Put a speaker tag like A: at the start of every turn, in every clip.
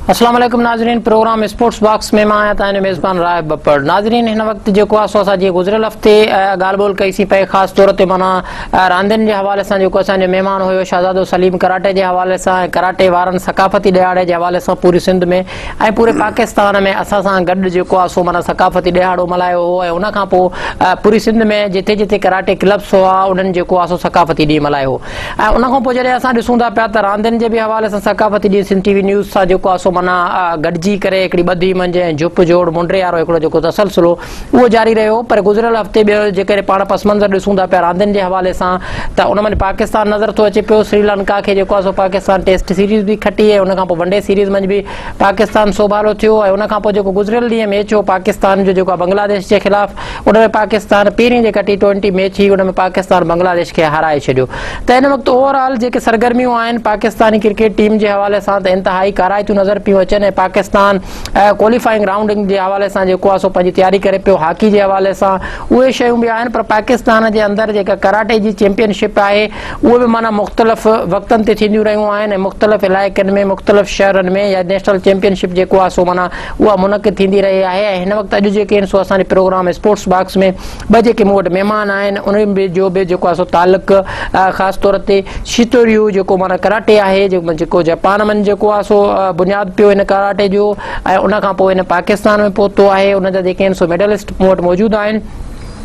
A: अस्सलाम वालेकुम नाज़रीन, प्रोग्राम स्पोर्ट्स बॉक्स में मां आया था मेज़बान राय बप्पड़। नाज़रीन हिन वक्त जेको आहे सो असां जी गुज़िरियल हफ़्ते ॻाल्हि ॿोल कई सी पे ख़ासि तौर ते माना रांदियुनि जे हवाले सां जेको असांजो महिमान हुयो शहज़ादो सलीम कराटे जे हवाले सां ऐं कराटे वारनि सकाफ़ती ॾियारे जे हवाले सां पूरी सिंध में ऐं पूरे पाकिस्तान में असां सां गॾु जेको आहे सो माना सकाफ़ती ॾियारो मल्हायो हो ऐं उन खां पोइ पूरी सिंध में जिथे जिथे कराटे क्लब्स हुआ उन्हनि जेको आहे सो सकाफ़ती ॾींहुं मल्हायो हो ऐं उन खां पोइ जॾहिं असां ॾिसूं था पिया त रांदियुनि जे बि हवाले सां सकाफ़ती ॾींहुं सिंध टीवी न्यूज़ सां जेको आहे सो माना गॾिजी करे हिकिड़ी ॿधी मंझि ऐं झुप जोड़ मुंडे वारो हिकिड़ो जेको तसलसुलो उहो जारी रहियो। पर गुज़िरियल हफ़्ते ॿियो जेकॾहिं पाण पस मंज़र ॾिसूं था पिया रांदियुनि जे हवाले सां त उन में पाकिस्तान नज़र थो अचे पियो। श्रीलंका खे जेको आहे सो पाकिस्तान टेस्ट सीरीज़ बि खटी ऐं उन खां पोइ वनडे सीरीज़ में बि पाकिस्तान सोभालो थियो ऐं उन खां पोइ जेको गुज़िरियल ॾींहुं मैच हो पाकिस्तान जो जेको आहे बांग्लादेश जे ख़िलाफ़ उन में पाकिस्तान पहिरीं जेका T20 मैच हुई उन में पाकिस्तान बांग्लादेश खे हाराए छॾियो। त हिन वक़्तु ओवरऑल जेके सरगर्मियूं आहिनि पाकिस्तानी क्रिकेट टीम जे हवाले सां त इंतिहाई काराइतियूं नज़र पियूं अचनि ऐं पाकिस्तान क्वालिफाइंग राउंडिंग जे हवाले सां जेको आहे सो पंहिंजी तयारी करे पियो। हॉकी जे हवाले सां उहे शयूं बि आहिनि पर पाकिस्तान जे अंदरि जेका कराटे जी चैंपियनशिप आहे उहे बि माना मुख़्तलिफ़ वक़्तनि ते थींदियूं रहियूं आहिनि ऐं मुख़्तलिफ़ इलाइक़नि में मुख़्तलिफ़ शहरनि में या नेशनल चैंपियनशिप जेको आहे सो माना उहा मुनक़िद थींदी रही आहे। ऐं हिन वक़्तु अॼु जेके आहिनि सो असांजे प्रोग्राम स्पोर्ट्स बॉक्स में ॿ जेके मूं वटि महिमान आहिनि उन्हनि जो बि जेको आहे सो तालुक़ ख़ासि तौर ते शितोर्यू जेको माना कराटे आहे जेको जापान में जेको आहे सो बुनियादु पियो हिन कराटे जो ऐं उन खां पोइ हिन पाकिस्तान में पहुतो आहे। उन जा जेके आहिनि सो मेडलिस्ट मूं वटि मौजूदु आहिनि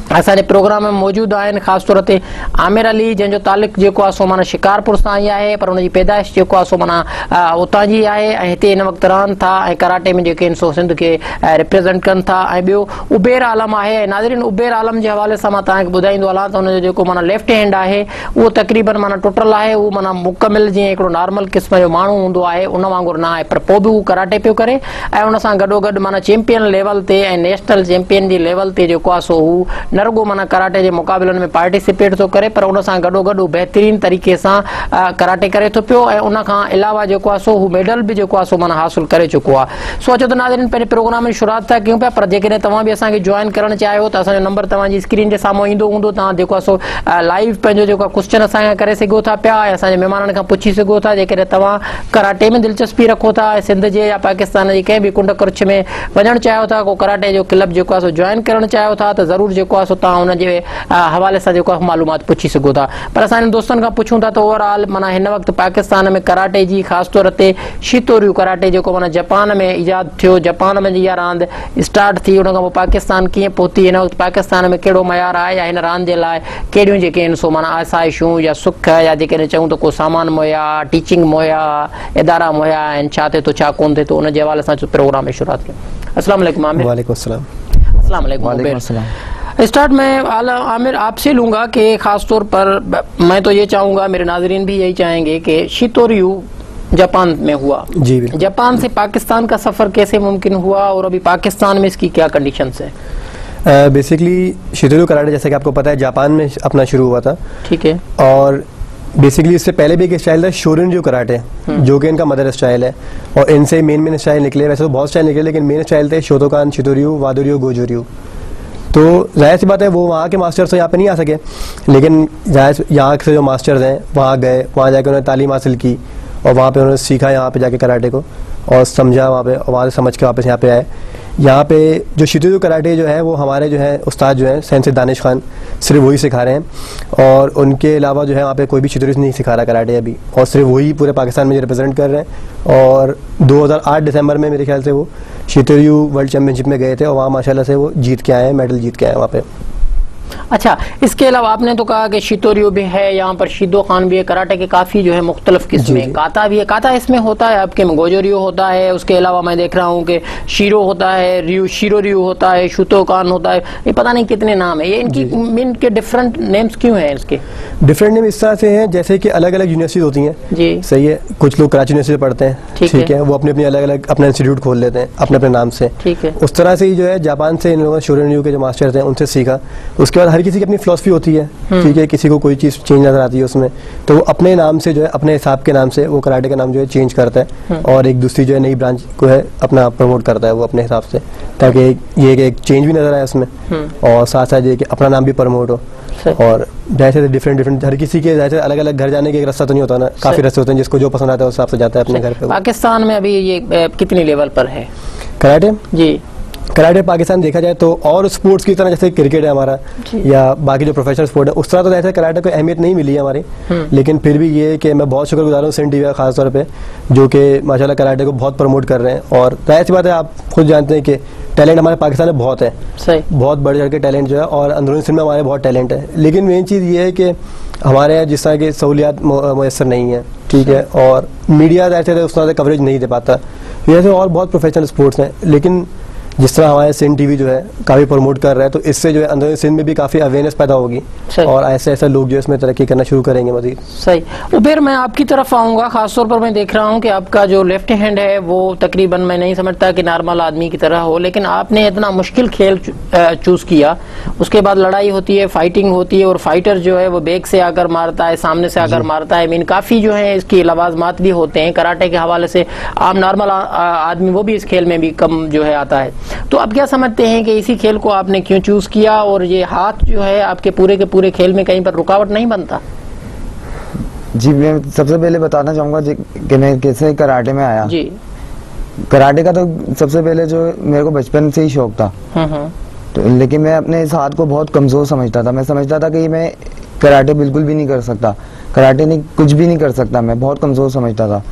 A: असांजे प्रोग्राम में मौजूदु आहिनि। ख़ासि तौर ते आमिर अली जंहिंजो तालुक़ जेको आहे सो माना शिकारपुर सां ई आहे पर उनजी पैदाइश जेको आहे सो माना उतां जी आहे ऐं हिते हिन वक़्तु रहनि था ऐं कराटे में जेके आहिनि सो सिंध खे रिप्रेज़ेंट कनि था। ऐं ॿियो उबेर आलम आहे ऐं नाज़रीन उबेर आलम जे हवाले सां मां तव्हांखे ॿुधाईंदो हलां त उनजो जेको माना लेफ्ट हैंड आहे उहो तक़रीबन माना टुटल आहे। उहो माना मुकमिल जीअं हिकिड़ो नॉर्मल क़िस्म जो माण्हू हूंदो आहे उन वांगुरु न आहे पर पोइ बि उहो कराटे पियो करे ऐं उन सां गॾोगॾु माना चैंपियन लेवल ते ऐं नेशनल चैंपियन जी लेवल ते जेको आहे सो हू न रुॻो माना कराटे जे मुक़ाबलनि में पार्टिसिपेट थो करे पर उन सां गॾोगॾु बहितरीन तरीक़े सां कराटे करे थो पियो ऐं उन खां अलावा जेको आहे सो हू मेडल बि जेको आहे सो माना हासिल करे चुको आहे। सो अचो त नाज़रीन पंहिंजे प्रोग्राम में शुरूआत था कयूं पिया पर जेकॾहिं तव्हां बि असांखे जॉइन करणु चाहियो त असांजो नंबर तव्हांजी स्क्रीन जे साम्हूं ईंदो हूंदो। तव्हां जेको आहे सो लाइव पंहिंजो जेको क्वेश्चन असांखे करे सघो था पिया ऐं असांजे महिमाननि खां पुछी सघो था। जेकॾहिं तव्हां कराटे में दिलचस्पी रखो था ऐं सिंध जे या पाकिस्तान जी कंहिं बि कुंड कुर्छ में वञणु चाहियो था को कराटे जो क्लब जेको आहे सो जॉइन करणु चाहियो था त ज़रूरु जेको आहे सो तव्हां हुनजे हवाले सां जेको आहे मालूमात पुछी सघो था। पर असांजे दोस्तनि खां पुछूं था त ओवरऑल माना हिन वक़्तु पाकिस्तान में कराटे जी ख़ासि तौर ते शितोर्यू कराटे जेको माना जापान में ईजादु थियो जापान में इहा रांदि स्टार्ट थी उन खां पोइ पाकिस्तान कीअं पहुती हिन वक़्तु पाकिस्तान में कहिड़ो मयार आहे या हिन रांदि जे लाइ कहिड़ियूं जेके आहिनि सो माना आसाइशूं या सुख या जेकॾहिं चऊं त को सामान मुहैया टीचिंग मुहैया इदारा मुहैया आहिनि छा थिए थो छा कोन थिए थो उन जे हवाले सां प्रोग्राम में शुरूआत कयूं। अस्सलाम वालेकुम आमिर।
B: वालेकुम अस्सलाम।
A: अस्सलाम वालेकुम। स्टार्ट में आमिर आपसे लूंगा कि खास तौर पर मैं तो ये चाहूंगा मेरे नाजरीन भी यही चाहेंगे कि शितोर्यू जापान में हुआ जी जापान से पाकिस्तान का सफर कैसे मुमकिन हुआ और अभी पाकिस्तान में इसकी क्या कंडीशंस है?
B: बेसिकली शितोर्यू कराटे जैसे कि आपको पता है जापान में अपना शुरू हुआ था। ठीक है। और बेसिकली इससे पहले भी एक स्टाइल था शोरिनरु कराटे जो कि इनका मदर स्टाइल है और इनसे मेन स्टाइल निकले। वैसे तो बहुत स्टाइल निकले लेकिन मेन स्टाइल थे शोतोकान शितोर्यू वादोर्यू गोजोर्यू। तो जाहिर सी बात है वो वहाँ के मास्टर्स तो यहाँ पे नहीं आ सके लेकिन यहाँ से जो मास्टर्स हैं वहाँ गए वहाँ जाके उन्होंने तालीम हासिल की और वहाँ पे उन्होंने सीखा यहाँ पे जाके कराटे को और समझा वहाँ पे और वहाँ से समझ के वापस यहाँ पे आए। यहाँ पे जो शितोर्यू कराटे जो है वो हमारे जो है उस्ताद जो है सेंसे दानिश खान सिर्फ वही सिखा रहे हैं और उनके अलावा जो है वहाँ पे कोई भी शितोर्यू नहीं सिखा रहा कराटे अभी और सिर्फ वही पूरे पाकिस्तान में रिप्रेजेंट कर रहे हैं। और 2008 दिसंबर में मेरे ख्याल से वो शितोर्यू वर्ल्ड चैम्पियनशिप में गए थे और वहाँ माशाल्लाह से वो जीत के आए हैं, मेडल जीत के आए हैं वहाँ पे।
A: अच्छा, इसके अलावा आपने तो कहा कि शितोर्यू भी है यहाँ पर शिदो खान भी है कराटे के काफी जो है मुख्तलिफ किस्में काता भी है। काता इसमें होता है आपके गोजोर्यू होता है उसके अलावा मैं देख रहा हूँ कि शीरो होता है शिरोर्यू होता है शुतो खान होता है ये पता नहीं कितने नाम है। ये इनके डिफरेंट नेम्स क्यों हैं? इसके डिफरेंट नेम
B: इस तरह से हैं जैसे कि अलग अलग यूनिवर्सिटी होती हैं जी सही है। कुछ लोग कराची यूनिवर्सिटी पढ़ते हैं ठीक है वो अपने अपने अलग अलग अपना इंस्टीट्यूट खोल लेते हैं अपने अपने नाम से ठीक है। उस तरह से ही जो है जापान से इन लोगों ने शोरिनरु के जो मास्टर्स हैं उनसे सीखा। उसके बाद हर किसी की अपनी फिलॉसफी होती है ठीक है। किसी को कोई चीज़ चेंज नजर आती है उसमें तो वो अपने नाम से जो है अपने हिसाब के नाम से वो कराटे का नाम जो है चेंज करता है और एक दूसरी जो है नई ब्रांच को है अपना प्रमोट करता है वो अपने हिसाब से। ताकि ये एक चेंज भी नजर आए उसमें, और साथ साथ ये कि अपना नाम भी प्रमोट हो। और जैसे डिफरेंट हर किसी के जैसे अलग अलग घर जाने के एक रास्ता तो नहीं होता ना, काफी रास्ते होते हैं, जिसको जो पसंद आता है उस हिसाब से जाता है अपने घर पे।
A: पाकिस्तान में अभी ये कितनी लेवल पर है
B: कराटे? जी, कराटे पाकिस्तान देखा जाए तो और स्पोर्ट्स की तरह जैसे क्रिकेट है हमारा या बाकी जो प्रोफेशनल स्पोर्ट है उस तरह तो जैसे कराटे को अहमियत नहीं मिली है हमारी, लेकिन फिर भी ये कि मैं बहुत शुक्रगुजार हूँ सन टीवी का खास तौर पे, जो कि माशाल्लाह कराटे को बहुत प्रमोट कर रहे हैं। और जाहिर सी बात है, आप खुद जानते हैं कि टैलेंट हमारे पाकिस्तान में बहुत है, सही, बहुत बढ़ चढ़ के टैलेंट जो है, और अंदरूनी सिंध में हमारे बहुत टैलेंट है, लेकिन मेन चीज़ ये है कि हमारे यहाँ जिस तरह की सहूलियात मैसर नहीं है, ठीक है, और मीडिया ऐसे उस तरह से कवरेज नहीं दे पाता। जैसे और बहुत प्रोफेशनल स्पोर्ट्स हैं, लेकिन जिस तरह हमारे सिंध टीवी जो है काफ़ी प्रमोट कर रहा है, तो इससे जो है अंदर सिंध में भी काफ़ी अवेयरनेस पैदा होगी और ऐसे ऐसे लोग जो इसमें तरक्की करना शुरू करेंगे मजीद।
A: सही। उबेर, मैं आपकी तरफ आऊँगा, खासतौर पर मैं देख रहा हूँ कि आपका जो लेफ्ट हैंड है वो तकरीबन मैं नहीं समझता कि नॉर्मल आदमी की तरह हो, लेकिन आपने इतना मुश्किल खेल चूज़ किया, उसके बाद लड़ाई होती है, फाइटिंग होती है, और फाइटर जो है वो बैक से आकर मारता है, सामने से आकर मारता है, मीन काफ़ी जो है इसकी लवाजमात भी होते हैं कराटे के हवाले से। आम नॉर्मल आदमी वो भी इस खेल में भी कम जो है आता है, तो आप क्या समझते हैं कि इसी खेल को आपने क्यों चूज किया, और ये हाथ जो है आपके पूरे के पूरे खेल में कहीं पर रुकावट नहीं बनता?
C: जी, मैं सबसे पहले बताना चाहूंगा कि मैं कैसे कराटे में आया।
A: जी,
C: कराटे का तो सबसे पहले जो मेरे को बचपन से ही शौक था, तो लेकिन मैं अपने इस हाथ को बहुत कमजोर समझता था। मैं समझता था कि मैं कराटे बिल्कुल भी नहीं कर सकता, कराटे नहीं कुछ भी नहीं कर सकता, मैं बहुत कमजोर समझता था।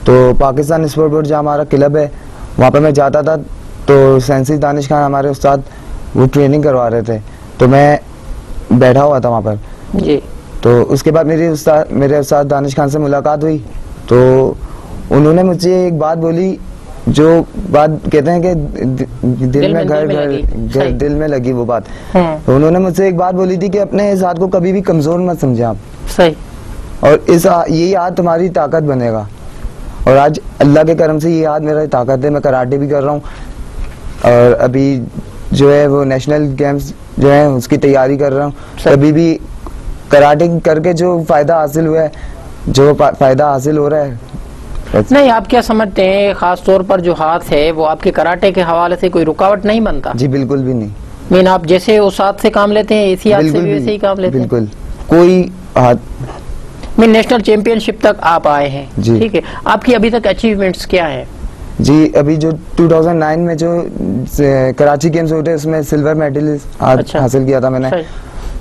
C: तो पाकिस्तान स्पोर्ट बोर्ड जहाँ हमारा क्लब है वहाँ पर मैं जाता था, तो सेंसी दानिश खान हमारे उस्ताद वो ट्रेनिंग करवा रहे थे, तो मैं बैठा हुआ था वहाँ पर जी। तो उसके बाद मेरे उस्ताद दानिश खान से मुलाकात हुई, तो उन्होंने मुझे एक बात बोली, जो बात कहते हैं कि दिल में लगी वो बात। तो उन्होंने मुझसे एक बात बोली थी कि अपने इस हाथ को कभी भी कमजोर मत समझे आप, सही, और यही हाथ तुम्हारी ताकत बनेगा। और आज अल्लाह के करम से ये हाथ मेरा ताकत है, मैं कराटे भी कर रहा हूँ, और अभी जो है वो नेशनल गेम्स जो है उसकी तैयारी कर रहा हूँ। अभी भी कराटे करके जो फायदा हासिल हुआ है, जो फायदा हासिल हो रहा है।
A: नहीं, आप क्या समझते हैं खास तौर पर जो हाथ है वो आपके कराटे के हवाले से कोई रुकावट नहीं बनता?
C: जी बिल्कुल भी नहीं।
A: मीन आप जैसे उस हाथ से काम लेते हैं इसी हाथ से भी वैसे ही काम लेते हैं?
C: बिल्कुल, कोई हाथ
A: मीन नेशनल चैंपियनशिप तक आप आए हैं, ठीक है, आपकी अभी तक अचीवमेंट्स क्या है?
C: जी, अभी जो 2009 में जो कराची गेम्स होते हैं उसमें सिल्वर मेडल हासिल किया था मैंने,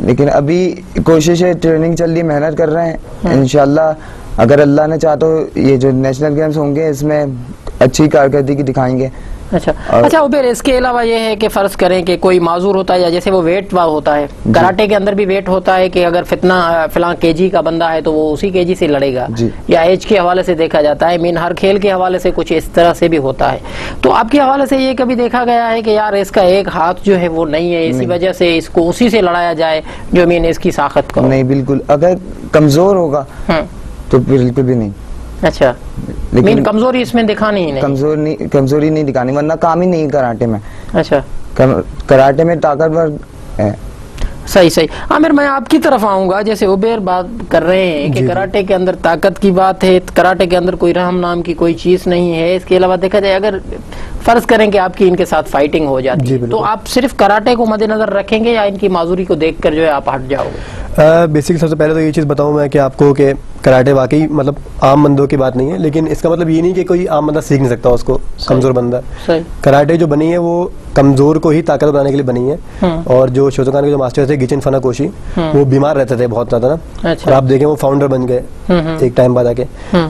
C: लेकिन अभी कोशिश है, ट्रेनिंग चल रही है, मेहनत कर रहे हैं, इंशाल्लाह अगर अल्लाह ने चाहा तो ये जो नेशनल गेम्स होंगे इसमें अच्छी कारकर्दगी दिखाएंगे।
A: अच्छा उबेर, इसके अलावा ये है कि फर्ज करें कि कोई माजूर होता है, या जैसे वो वेट होता है, कराटे के अंदर भी वेट होता है कि अगर फिलहाल केजी का बंदा है तो वो उसी केजी से लड़ेगा, या एज के हवाले से देखा जाता है, मीन हर खेल के हवाले से कुछ इस तरह से भी होता है। तो आपके हवाले से ये कभी देखा गया है कि यार इसका एक हाथ जो है वो नहीं है, इसी वजह से इसको उसी से लड़ाया जाए जो मीन इसकी ताकत को?
C: नहीं, बिल्कुल, अगर कमजोर होगा तो बिल्कुल भी नहीं।
A: अच्छा, लेकिन कमजोरी इसमें दिखानी ही नहीं?
C: कमजोरी नहीं दिखानी, वरना काम ही नहीं कराटे में।
A: अच्छा,
C: कराटे में ताकतवर है।
A: सही सही। आमिर, मैं आपकी तरफ आऊंगा, जैसे उबेर बात कर रहे हैं कि कराटे के अंदर ताकत की बात है, कराटे के अंदर कोई रहम नाम की कोई चीज नहीं है। इसके अलावा देखा जाए, अगर फर्ज करें कि आपकी इनके साथ फाइटिंग हो जाती है, तो आप सिर्फ कराटे को मद्देनजर रखेंगे या इनकी माजूरी को देखकर जो है आप हट जाओगे?
B: बेसिकली सबसे पहले तो ये चीज़ बताऊं मैं कि आपको कि कराटे वाकई मतलब आम बंदों की बात नहीं है, लेकिन इसका मतलब ये नहीं कि कोई आम बंदा सीख नहीं सकता उसको, कमजोर बंदा। कराटे जो बनी है वो कमजोर को ही ताकत बनाने के लिए बनी है। और जो शोतोकान के जो मास्टर थे गिचिन फनाकोशी, वो बीमार रहते थे बहुत ज्यादा ना। और आप देखें वो फाउंडर बन गए एक टाइम बाद आके।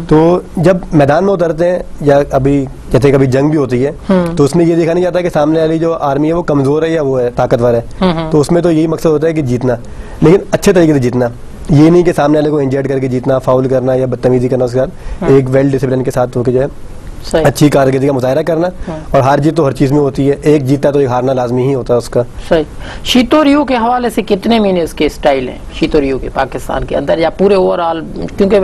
B: तो जब मैदान में उतरते हैं या अभी जैसे कभी जंग भी होती है, तो उसमें ये देखा नहीं जाता कि सामने वाली जो आर्मी है वो कमजोर है या वो है ताकतवर है। तो उसमें तो यही मकसद होता है कि जीतना, लेकिन अच्छे तरीके से जीतना, ये नहीं कि सामने वाले को इंजर्ड करके जीतना, फाउल करना या बदतमीजी करना। उसके बाद एक वेल डिसिप्लिन के साथ होकर जो है अच्छी कारकर्दगी का मुजाहरा करना। और हार जीत तो हर चीज में होती है, एक जीतता तो एक हारना लाजमी ही होता है उसका।
A: सही। शीतोरियो के हवाले से कितने महीने इसके स्टाइल हैं शीतोरियो के पाकिस्तान के अंदर या पूरे ओवरऑल, क्योंकि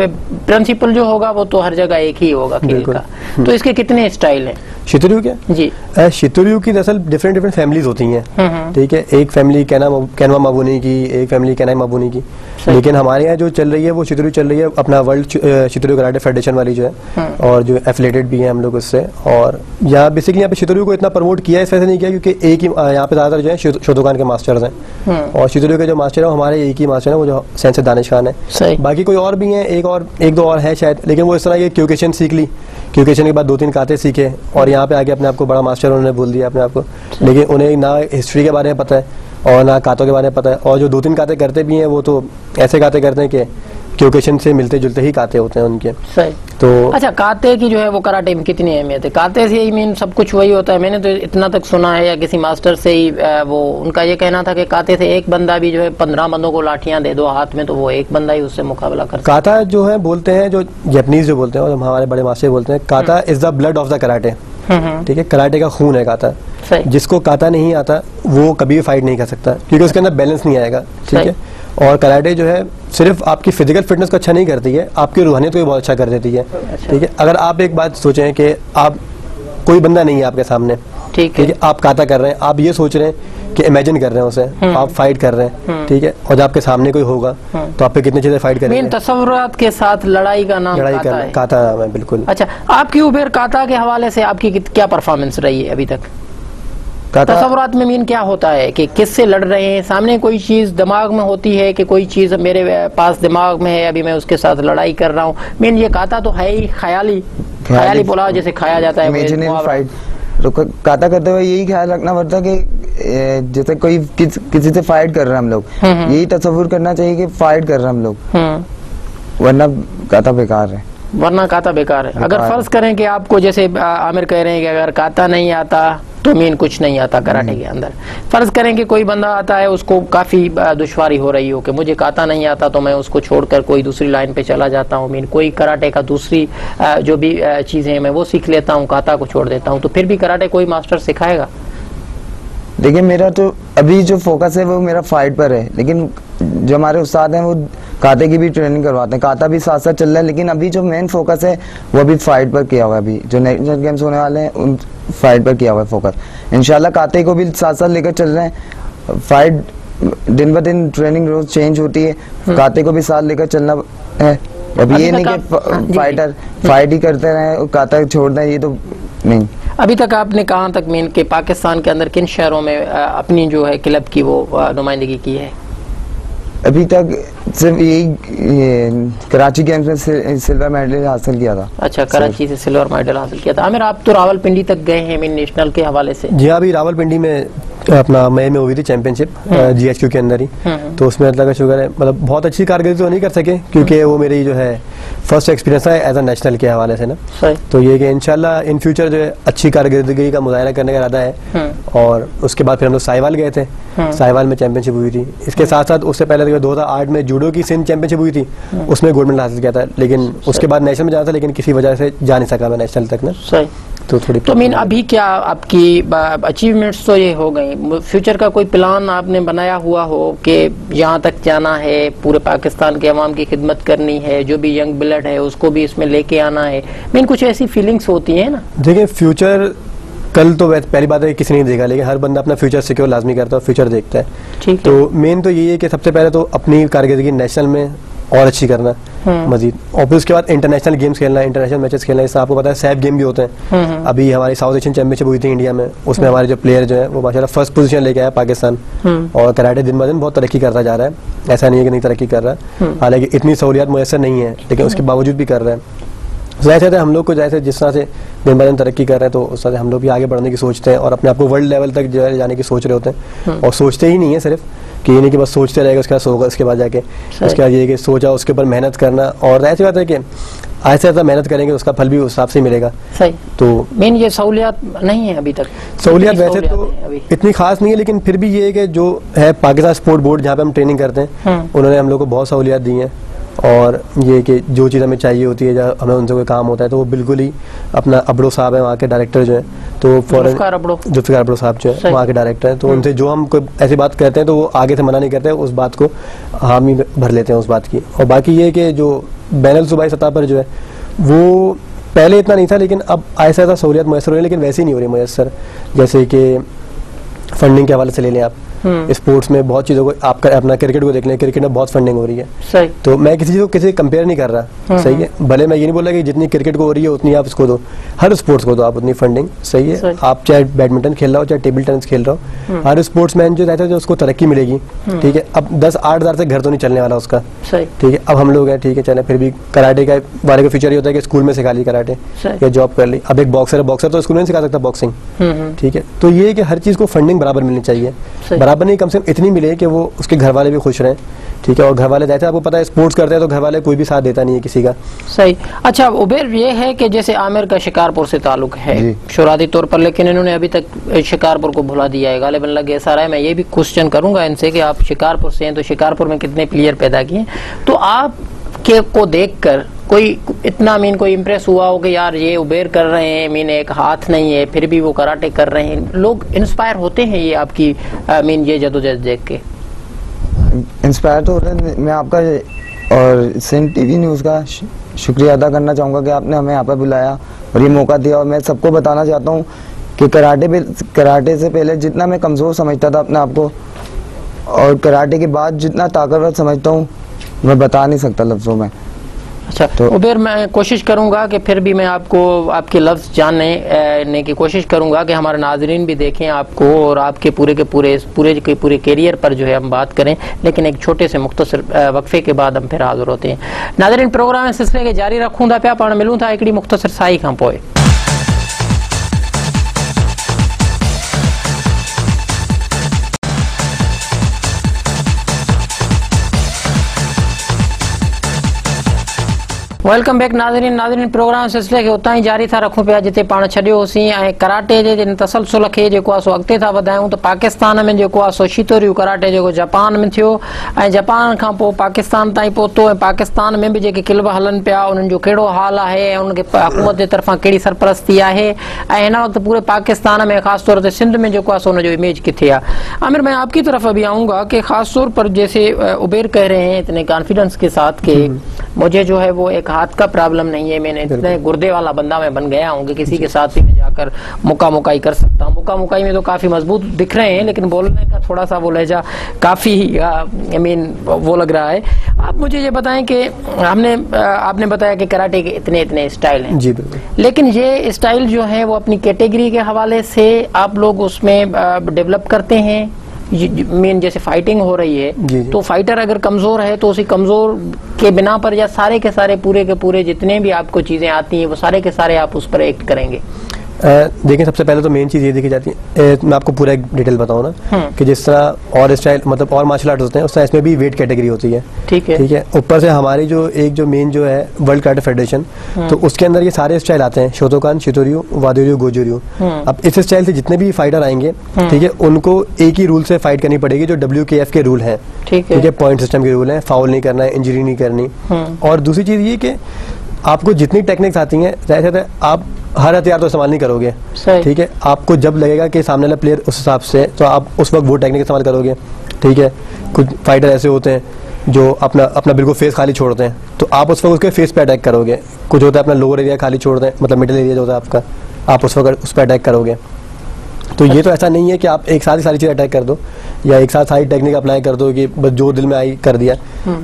A: प्रिंसिपल जो होगा वो तो हर जगह एक ही होगा खेल का, तो इसके कितने स्टाइल हैं?
B: शितुरु क्या
A: जी,
B: शितुरु की दरअसल डिफरेंट फैमिलीज होती हैं, ठीक है। एक फैमिली कैनवा माबुनी की, एक फैमिली कैनाई माबुनी की, लेकिन हमारे यहाँ जो चल रही है वो शितुरु चल रही है, अपना वर्ल्ड शितुरु कराटे फेडरेशन वाली जो है, और जो एफिलेटेड भी है हम लोग उससे। और यहाँ बेसिकली यहाँ पे शितुरु को इतना प्रमोट किया इस वजह से नहीं किया क्योंकि एक ही यहाँ पे ज्यादातर जो है शोटोकान के मास्टर्स हैं, और शितुरु के जो मास्टर है हमारे एक ही मास्टर है, वो जो सेंसे दानिश खान है। बाकी कोई और भी है, एक दो और है शायद, लेकिन वो इस तरह के क्यूकेशन सीख ली, क्यूकेशन के बाद 2-3 काते सीखे और यहाँ पे आके अपने आप को बड़ा मास्टर उन्होंने बोल दिया अपने आप को, लेकिन उन्हें ना हिस्ट्री के बारे में पता है और ना कातों के बारे में पता है। और जो 2-3 काते करते भी हैं वो तो ऐसे काते करते हैं कि क्यूकेशन से मिलते जुलते ही काते होते हैं उनके।
A: सही।
B: तो
A: अच्छा, काते की जो है वो कराटे में कितनी अहमियत है? काते से ही मीन सब कुछ वही होता है? मैंने तो इतना तक सुना है या किसी मास्टर से ही वो उनका ये कहना था कि काते से एक बंदा भी जो है 15 बंदों को लाठियां दे दो हाथ में तो वो एक बंदा ही उससे मुकाबला कर।
B: काता जो है बोलते हैं, जो जापानीज जो बोलते हैं और हमारे बड़े मास्टर बोलते हैं, काता is the blood of the karate, ठीक है। कराटे का खून है काता। जिसको काता नहीं आता वो कभी भी फाइट नहीं कर सकता क्योंकि उसके अंदर बैलेंस नहीं आएगा, ठीक है। और कराटे जो है सिर्फ आपकी फिजिकल फिटनेस को अच्छा नहीं करती है, आपकी रूहानियत को भी बहुत अच्छा कर देती है, ठीक है। अगर आप एक बात सोचें कि आप कोई बंदा नहीं है आपके सामने, ठीक है, आप काता कर रहे हैं, आप ये सोच रहे हैं कि इमेजिन कर रहे हैं उसे, आप फाइट कर रहे हैं, ठीक है, और जब आपके सामने कोई होगा तो आप पे कितनी चीजें फाइट करेंगे।
A: तस्वुरात के साथ लड़ाई का नाम
B: काता नाम है, बिल्कुल।
A: अच्छा, आपकी उबेर काता के हवाले से आपकी क्या परफॉर्मेंस रही है अभी तक? तस्वुरात में मीन क्या होता है कि किससे लड़ रहे हैं, सामने कोई चीज दिमाग में होती है कि कोई चीज मेरे पास दिमाग में है, अभी मैं उसके साथ लड़ाई कर रहा हूँ। मीन ये काता तो है ही ख्याली बोला जैसे खाया जाता है।
C: तो काता करते हुए यही ख्याल रखना पड़ता है कि जैसे कोई किसी से फाइट कर रहे हैं हम लोग, यही तस्वुर करना चाहिए कि फाइट कर रहे हैं हम लोग, वरना काता बेकार है।
A: अगर फर्ज करें कि आपको जैसे आमिर कह रहे हैं कि अगर काता नहीं आता तो मीन कुछ नहीं आता कराटे के अंदर, फर्ज करें कि कोई बंदा आता है उसको काफी दुश्वारी हो रही हो कि मुझे काता नहीं आता तो मैं उसको छोड़कर कोई दूसरी लाइन पे चला जाता हूँ, मीन कोई कराटे का दूसरी जो भी चीजें मैं वो सीख लेता हूँ, काता को छोड़ देता हूँ, तो फिर भी कराटे कोई मास्टर सिखाएगा?
C: देखिए, मेरा तो अभी जो फोकस है वो मेरा फाइट पर है, लेकिन जो हमारे उस्ताद हैं वो काते की भी ट्रेनिंग करवाते हैं, काता भी साथ साथ चल रहा है, लेकिन अभी जो मेन फोकस है वो अभी फाइट पर किया हुआ है। अभी जो नेशनल गेम्स होने वाले हैं उन फाइट पर किया हुआ है फोकस। इंशाल्लाह काते को भी साथ साथ लेकर चल रहे हैं। फाइट दिन ब दिन ट्रेनिंग रोज चेंज होती है, काते को भी साथ लेकर चलना है। अभी ये नहीं कि फाइटर फाइट ही करते रहे और काता छोड़ दें, ये तो नहीं।
A: अभी तक आपने कहाँ तक मीन के पाकिस्तान के अंदर किन शहरों में अपनी जो है क्लब की वो नुमाइंदगी की है?
C: अभी तक सिर्फ यही कराची गेम्स में सिल्वर मेडल हासिल किया था।
A: अच्छा, कराची से सिल्वर मेडल हासिल किया था। आमिर, आप तो रावलपिंडी तक गए हैं मीन नेशनल के हवाले से?
B: जी, अभी रावलपिंडी में अपना मई में हुई थी चैंपियनशिप GHQ के अंदर ही, तो उसमें अल्लाह का शुक्र है मतलब बहुत अच्छी कारकर्दगी तो नहीं कर सके क्योंकि वो मेरी जो है फर्स्ट एक्सपीरियंस है एज अ नेशनल के हवाले से ना। तो ये कि इंशाल्लाह इन फ्यूचर जो है अच्छी कारकर्दगी का मुजाहरा करने का इरादा है। और उसके बाद फिर हम लोग साहिवाल गए थे, साहिवाल में चैंपियनशिप हुई थी। इसके साथ साथ उससे पहले 2008 में जूडो की सिंध चैंपियनशिप हुई थी, उसमें गोल्ड मेडल हासिल किया था, लेकिन उसके बाद नेशनल में जाना था, लेकिन किसी वजह से जा नहीं सका मैं नेशनल तक ना। तो थोड़ी
A: तो मीन अभी क्या आपकी अचीवमेंट्स तो ये हो गई, फ्यूचर का कोई प्लान आपने बनाया हुआ हो कि यहाँ तक जाना है, पूरे पाकिस्तान के अवाम की खिदमत करनी है, जो भी यंग ब्लड है उसको भी इसमें लेके आना है? मीन कुछ ऐसी फीलिंग्स होती है ना।
B: देखिए, फ्यूचर कल तो पहली बात है किसी नहीं देगा, लेकिन हर बंदा अपना फ्यूचर सिक्योर लाजमी करता है, फ्यूचर देखता है। ठीक है। तो मेन तो यही है कि सबसे पहले तो अपनी कारकर्दगी नेशनल में और अच्छी करना मजीद, और फिर उसके बाद इंटरनेशनल गेम्स खेलना, इंटरनेशनल मैचेस खेलना। इससे आपको पता है सैफ गेम भी होते हैं। अभी हमारी साउथ एशियन चैंपियनशिप हुई थी इंडिया में, उसमें हमारे जो प्लेयर जो है वो माशाल्लाह फर्स्ट पोजीशन लेके आया पाकिस्तान। और कराटे दिन ब दिन बहुत तरक्की करता जा रहा है, ऐसा नहीं है कि नहीं तरक्की कर रहा है, हालांकि इतनी सहूलियत मुयसर नहीं है, लेकिन उसके बावजूद भी कर रहा है। जैसे हम लोग को जैसे जिस तरह से दिन ब दिन तरक्की कर रहे हैं, तो उस तरह से हम लोग भी आगे बढ़ने की सोचते हैं और अपने आप को वर्ल्ड लेवल तक जो है जाने की सोच रहे होते हैं। और सोचते ही नहीं है सिर्फ कि ये नहीं कि बस सोचते रहेगा उसके बाद होगा, उसके बाद जाके उसके बाद ये कि सोचा उसके ऊपर मेहनत करना। और ऐसी बात है कि ऐसे ऐसा मेहनत करेंगे उसका फल भी उस हिसाब से मिलेगा।
A: सही।
B: तो
A: मेन ये सहूलियत नहीं है अभी तक।
B: सहूलियत वैसे तो इतनी खास नहीं है, लेकिन फिर भी ये है कि जो है पाकिस्तान स्पोर्ट बोर्ड जहाँ पे हम ट्रेनिंग करते हैं, उन्होंने हम लोग को बहुत सहूलियत दी है। और ये कि जो चीज़ हमें चाहिए होती है, जब हमें उनसे कोई काम होता है, तो वो बिल्कुल ही अपना अबड़ो साहब है वहाँ के डायरेक्टर जो है, तो
A: जुल्फिकार
B: अबड़ो साहब जो है वहाँ के डायरेक्टर है, तो उनसे जो हम कोई ऐसी बात करते हैं तो वो आगे से मना नहीं करते, उस बात को हामी भर लेते हैं उस बात की। और बाकी ये कि जो बैनुल सूबाई सतह पर जो है वो पहले इतना नहीं था, लेकिन अब ऐसा ऐसा सहूलियत मैसर हो रही है, लेकिन वैसी नहीं हो रही मैसर। जैसे कि फंडिंग के हवाले से ले लें आप, स्पोर्ट्स में बहुत चीज़ों को आप अपना क्रिकेट को देख लें, क्रिकेट में बहुत फंडिंग हो रही है।
A: सही।
B: तो मैं किसी चीज़ को किसी कंपेयर नहीं कर रहा, सही है। भले मैं ये नहीं बोल रहा कि जितनी क्रिकेट को हो रही है उतनी आप इसको दो, हर स्पोर्ट्स को दो आप उतनी फंडिंग, सही है। आप चाहे बैडमिंटन खेल रहा हो, चाहे टेबल टेनिस खेल रहा हो, हर स्पोर्ट्समैन जो रहता है जो उसको तरक्की मिलेगी, ठीक है। अब 10-8 हज़ार से घर तो नहीं चलने वाला उसका, ठीक है। अब हम लोग हैं, ठीक है, चले, फिर भी कराटे का वाले का फीचर ये होता है कि स्कूल में सिखा ली कराटे या जॉब कर ली। अब एक बॉक्सर है, बॉक्सर तो स्कूल में नहीं सिखा सकता बॉक्सिंग, ठीक है। तो ये कि हर चीज़ को फंडिंग बराबर मिलनी चाहिए, बराबर नहीं, कम से कम इतनी मिले कि वो उसके घर वाले भी खुश रहें, ठीक है। और घर वाले जाते हैं, आपको पता है स्पोर्ट्स करते हैं तो घर वाले कोई भी साथ देता नहीं है किसी का।
A: सही। अच्छा उबेर, ये है कि जैसे आमिर का शिकारपुर से ताल्लुक है शुरुआती तौर पर, लेकिन इन्होंने अभी तक शिकारपुर को भुला दिया है, गालिबन लग ऐसा रहा है। मैं ये भी क्वेश्चन करूंगा इनसे कि आप शिकारपुर से हैं तो शिकारपुर में कितने प्लेयर पैदा किए, तो आप के को देखकर कोई इतना कोई इम्प्रेस हुआ हो कि यार ये उबेर कर रहे हैं, एक हाथ नहीं है फिर भी वो कराटे कर रहे हैं, लोग इंस्पायर होते हैं ये आपकी ये जदोजहद देख के?
C: इंस्पायर तो होते हैं। मैं आपका और सिंध टीवी न्यूज़ का शुक्रिया अदा करना चाहूँगा कि आपने हमें यहाँ पर बुलाया और ये मौका दिया। और मैं सबको बताना चाहता हूँ कि कराटे से पहले जितना मैं कमज़ोर समझता था अपने आप को, और कराटे के बाद जितना ताकतवर समझता हूँ, मैं बता नहीं सकता लफ्ज़ों में।
A: अच्छा तो उबेर, मैं कोशिश करूंगा कि फिर भी मैं आपको आपके लफ्ज़ जानने की कोशिश करूंगा कि हमारे नाजरीन भी देखें आपको और आपके पूरे कैरियर पर जो है हम बात करें, लेकिन एक छोटे से मुख्तसर वक्फे के बाद हम फिर हाजिर होते हैं। नाजरीन, प्रोग्राम सिलसिले के जारी रखूँ था पिया पाण मिलूं था हिकिड़ी मुख्तसर साई खां पोइ। वेलकम बैक नाज़रीन प्रोग्राम सिलसिले के उतां ही जारी था रखूं पिया जिते पाण छॾियो होसीं ऐं कराटे जे जिन तसलसल खे जेको आहे सो अॻिते था वधायूं। त पाकिस्तान में जेको आहे सो शितोरियू कराटे जेको जापान में थियो ऐं जापान खां पोइ पाकिस्तान ताईं पहुतो ऐं पाकिस्तान में बि जेके क्लब हलनि पिया उन्हनि जो कहिड़ो हाल आहे ऐं उनखे हुकूमत जे तरफ़ां कहिड़ी सरपरस्ती आहे ऐं हिन वक़्तु पूरे पाकिस्तान में ख़ासि तौर ते सिंध में जेको आहे सो उनजो इमेज किथे आहे। आमिर, मैं आपकी तरफ अभी आऊँगा कि ख़ास तौर पर जैसे उबेर कह रहे हैं इतने कॉन्फिडेंस के साथ कि मुझे जो है वो एक हाथ का प्रॉब्लम नहीं है, मैंने इतने गुर्दे वाला बंदा मैं बन गया हूँ कि किसी के साथ भी मैं जाकर मुकाई कर सकता हूँ। मुकाई में तो काफी मजबूत दिख रहे हैं, लेकिन बोलने का थोड़ा सा वो लहजा काफी वो लग रहा है। आप मुझे ये बताएं कि आपने बताया कि कराटे के इतने स्टाइल हैं जी, लेकिन ये स्टाइल जो है वो अपनी कैटेगरी के हवाले से आप लोग उसमें डेवलप करते हैं। जैसे फाइटिंग हो रही है तो फाइटर अगर कमजोर है तो उसी कमजोर के बिना पर या सारे के सारे पूरे के पूरे जितने भी आपको चीजें आती हैं वो सारे के सारे आप उस पर एक्ट करेंगे?
B: देखिए, सबसे पहले तो मेन चीज़ ये देखी जाती है, मैं आपको पूरा एक डिटेल बताऊँ ना कि जिस तरह और स्टाइल मतलब और मार्शल आर्ट होते हैं उस तरह इसमें भी वेट कैटेगरी होती है, ठीक है। ऊपर से हमारी जो मेन जो है वर्ल्ड कराटे फेडरेशन, तो उसके अंदर ये सारे स्टाइल आते हैं, शोतोकान, शितोरियू, वादोरियू, गोजोरियू। अब इस स्टाइल से जितने भी फाइटर आएंगे, ठीक है, उनको एक ही रूल से फाइट करनी पड़ेगी जो WKF के रूल है, ठीक है, पॉइंट सिस्टम के रूल है, फाउल नहीं करना है, इंजरी नहीं करनी। और दूसरी चीज़ ये कि आपको जितनी टेक्निक्स आती हैं जैसे आप हर हथियार तो इस्तेमाल नहीं करोगे, ठीक है। आपको जब लगेगा कि सामने वाला प्लेयर उस हिसाब से, तो आप उस वक्त वो टेक्निक इस्तेमाल करोगे, ठीक है। कुछ फाइटर ऐसे होते हैं जो अपना बिल्कुल फेस खाली छोड़ते हैं, तो आप उस वक्त उसके फेस पे अटैक करोगे। कुछ होता है अपना लोअर एरिया खाली छोड़ते हैं, मतलब मिडिल एरिया जो होता है आपका, आप उस वक्त उस पर अटैक करोगे। तो ये तो ऐसा नहीं है कि आप एक साथ ही सारी चीज़ अटैक कर दो या एक साथ सारी टेक्निक अप्लाई कर दो कि बस जो दिल में आई कर दिया।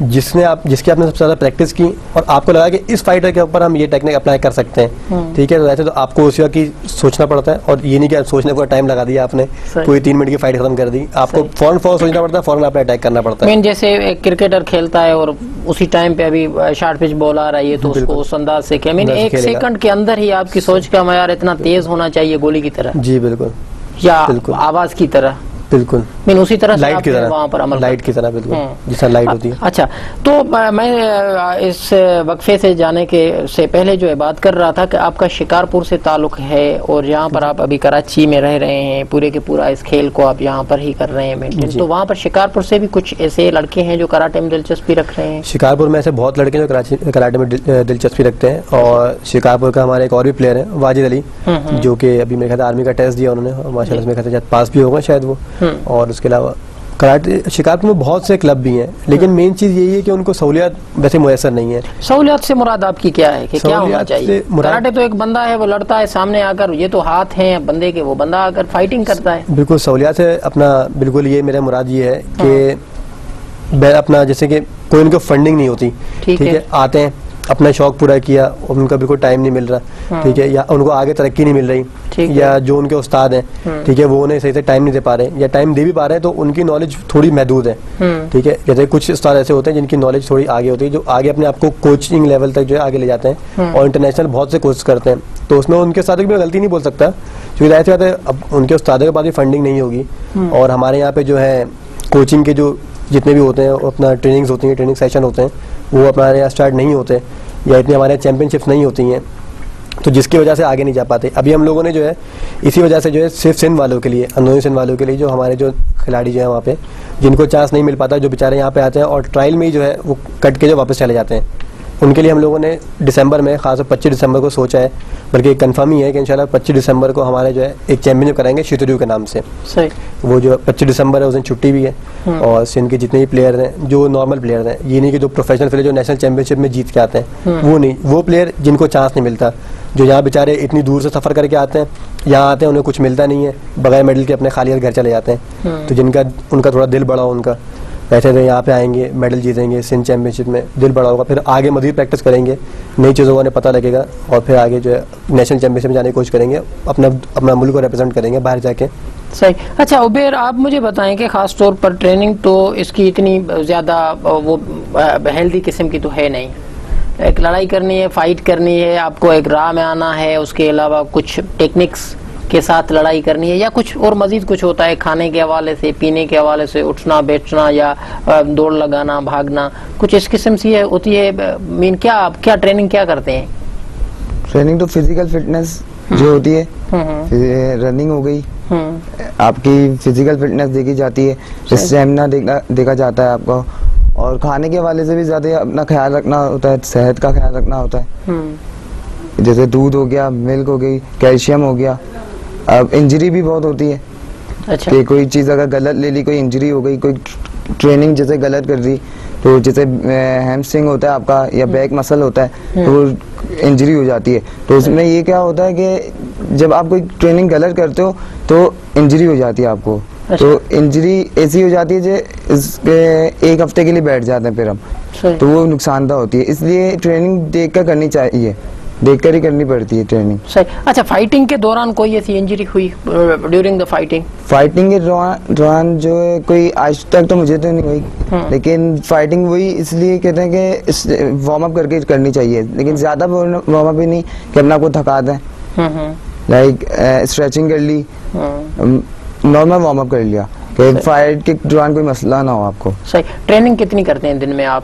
B: जिसकी आपने सबसे ज़्यादा प्रैक्टिस की और आपको लगा कि इस फाइटर के ऊपर हम ये टेक्निक अप्लाई कर सकते हैं, ठीक है, तो ऐसे तो आपको उसी वक्त की सोचना पड़ता है। और ये नहीं कि सोचने को टाइम लगा दिया आपने, पूरी 3 मिनट की फाइट खत्म कर दी, आपको फौरन सोचना पड़ता है, फौरन आप अटैक करना पड़ता है।
A: जैसे एक क्रिकेटर खेलता है और उसी टाइम पे अभी शॉर्ट पिच बॉल आ रही है तो उसको उस अंदाज से एक सेकंड के अंदर ही आपकी सोच का मयार इतना तेज होना चाहिए गोली की तरह, जी बिल्कुल, या आवाज की तरह, बिल्कुल उसी तरह लाइट की तरह, वहाँ पर अमल लाइट की तरह, बिल्कुल जिस तरह लाइट होती है। अच्छा, तो मैं इस वक्फे से जाने के से पहले जो है बात कर रहा था कि आपका शिकारपुर से ताल्लुक है और यहाँ पर आप अभी कराची में रह रहे हैं, पूरे के पूरा इस खेल को आप यहाँ पर ही कर रहे हैं मेंटेन। तो वहाँ पर शिकारपुर से भी कुछ ऐसे लड़के हैं जो कराटे में दिलचस्पी रख रहे हैं? शिकारपुर में ऐसे बहुत लड़के हैं जो कराटे में दिलचस्पी रखते हैं, और शिकारपुर का हमारे एक और भी प्लेयर है वाजिद अली, जो कि अभी मेरे ख्याल आर्मी का टेस्ट दिया उन्होंने और माशाल्लाह मेरे ख्याल पास भी होगा शायद वो। और उसके अलावा
B: कराटे शिकारपुर में बहुत से क्लब भी हैं, लेकिन मेन चीज यही है कि उनको सहूलियत वैसे मुयसर नहीं है।
A: सहूलियत से मुराद आपकी क्या है कि क्या होना चाहिए? कराटे तो एक बंदा है, वो लड़ता है सामने आकर, ये तो हाथ हैं बंदे के, वो बंदा आकर फाइटिंग करता है।
B: बिल्कुल सहूलियत से अपना, बिल्कुल ये मेरा मुराद ये है कि अपना जैसे कि कोई उनको फंडिंग नहीं होती, ठीक है, आते हैं अपना शौक पूरा किया, उनका बिल्कुल टाइम नहीं मिल रहा, ठीक है, या उनको आगे तरक्की नहीं मिल रही, या जो उनके उस्ताद हैं, ठीक है, वो उन्हें सही से टाइम नहीं दे पा रहे, या टाइम दे भी पा रहे हैं तो उनकी नॉलेज थोड़ी महदूद है, ठीक है। जैसे कुछ उस्ताद ऐसे होते हैं जिनकी नॉलेज थोड़ी आगे होती है, जो आगे अपने आप को कोचिंग लेवल तक जो है आगे ले जाते हैं और इंटरनेशनल बहुत से कोर्स करते हैं, तो उसमें उनके साथ भी गलती नहीं बोल सकता, क्योंकि जाहिर सी बात है अब उनके उस्ताद के पास भी फंडिंग नहीं होगी, और हमारे यहाँ पे जो है कोचिंग के जो जितने भी होते हैं अपना ट्रेनिंग्स होती हैं, ट्रेनिंग सेशन होते हैं, वो हमारे यहाँ स्टार्ट नहीं होते, या इतनी हमारे चैंपियनशिप्स नहीं होती हैं, तो जिसकी वजह से आगे नहीं जा पाते। अभी हम लोगों ने जो है इसी वजह से जो है सिर्फ सिंध वालों के लिए, अंदरूनी सिंध वालों के लिए, जो हमारे जो खिलाड़ी जो है वहाँ पे जिनको चांस नहीं मिल पाता, जो बेचारे यहाँ पे आते हैं और ट्रायल में ही जो है वो कट के जो वापस चले जाते हैं, उनके लिए हम लोगों ने दिसंबर में, खास 25 दिसंबर को सोचा है, बल्कि कंफर्म ही है कि इंशाल्लाह 25 दिसंबर को हमारे जो है एक चैंपियनशिप कराएंगे शितुरु के नाम से।
A: सही।
B: वो जो 25 दिसंबर है उस दिन छुट्टी भी है, और सिंध के जितने भी प्लेयर हैं, जो नॉर्मल प्लेयर हैं, ये नहीं कि जो प्रोफेशनल प्लेयर जो नेशनल चैंपियनशिप में जीत के आते हैं, वो नहीं, वो प्लेयर जिनको चांस नहीं मिलता, जो यहाँ बेचारे इतनी दूर से सफर करके आते हैं, यहाँ आते हैं उन्हें कुछ मिलता नहीं है, बगैर मेडल के अपने खाली घर चले जाते हैं, तो जिनका उनका थोड़ा दिल बड़ा हो, उनका वैसे तो यहाँ पे आएंगे, मेडल जीतेंगे सिंध चैंपियनशिप में, दिल बड़ा होगा, फिर आगे मज़ीद प्रैक्टिस करेंगे, नई चीज़ों का उन्हें पता लगेगा, और फिर आगे जो है नेशनल चैंपियनशिप में जाने की कोशिश करेंगे, अपना मुल्क को रिप्रेजेंट करेंगे बाहर जाके।
A: सही। अच्छा उबेर, आप मुझे बताएं कि खास तौर पर ट्रेनिंग तो इसकी इतनी ज़्यादा वो हेल्दी किस्म की तो है नहीं, एक लड़ाई करनी है, फाइट करनी है, आपको एक राह में आना है, उसके अलावा कुछ टेक्निक्स के साथ लड़ाई करनी है, या कुछ और मजीद कुछ होता है खाने के हवाले से, पीने के हवाले से, उठना बैठना या दौड़ लगाना, भागना, कुछ इस किस्म से होती है? मीन क्या ट्रेनिंग क्या करते हैं?
C: ट्रेनिंग तो फिजिकल फिटनेस जो होती है, रनिंग हो गई, आपकी फिजिकल फिटनेस देखी जाती है, स्टेमिना देखा जाता है आपका, और खाने के हवाले से भी ज्यादा अपना ख्याल रखना होता है, सेहत का ख्याल रखना होता है, जैसे दूध हो गया, मिल्क हो गई, कैल्शियम हो गया। अब इंजरी भी बहुत होती है। अच्छा। कि कोई चीज अगर गलत ले ली, कोई इंजरी हो गई, कोई ट्रेनिंग जैसे गलत कर दी, तो जैसे हैमस्ट्रिंग होता है आपका या बैक मसल होता है, तो इंजरी हो जाती है, तो उसमें ये क्या होता है कि जब आप कोई ट्रेनिंग गलत करते हो तो इंजरी हो जाती है आपको। अच्छा। तो इंजरी ऐसी हो जाती है जो इसके एक हफ्ते के लिए बैठ जाते हैं फिर हम, तो वो नुकसानदा होती है, इसलिए ट्रेनिंग देख कर करनी चाहिए, देखकर ही करनी पड़ती है ट्रेनिंग।
A: सही। अच्छा, फाइटिंग के दौरान कोई ऐसी इंजरी हुई ड्यूरिंग द फाइटिंग?
C: फाइटिंग के दौरान जो है कोई आज तक तो मुझे तो नहीं हुई, लेकिन फाइटिंग वही इसलिए कहते हैं कि वार्म अप करके करनी चाहिए, लेकिन ज्यादा वार्म अप भी नहीं कि अपना को थका दें, लाइक स्ट्रेचिंग कर ली, नॉर्मल वार्म अप कर लिया कि फाइट के दौरान कोई मसला ना हो आपको।
A: सही। ट्रेनिंग कितनी करते हैं दिन में आप?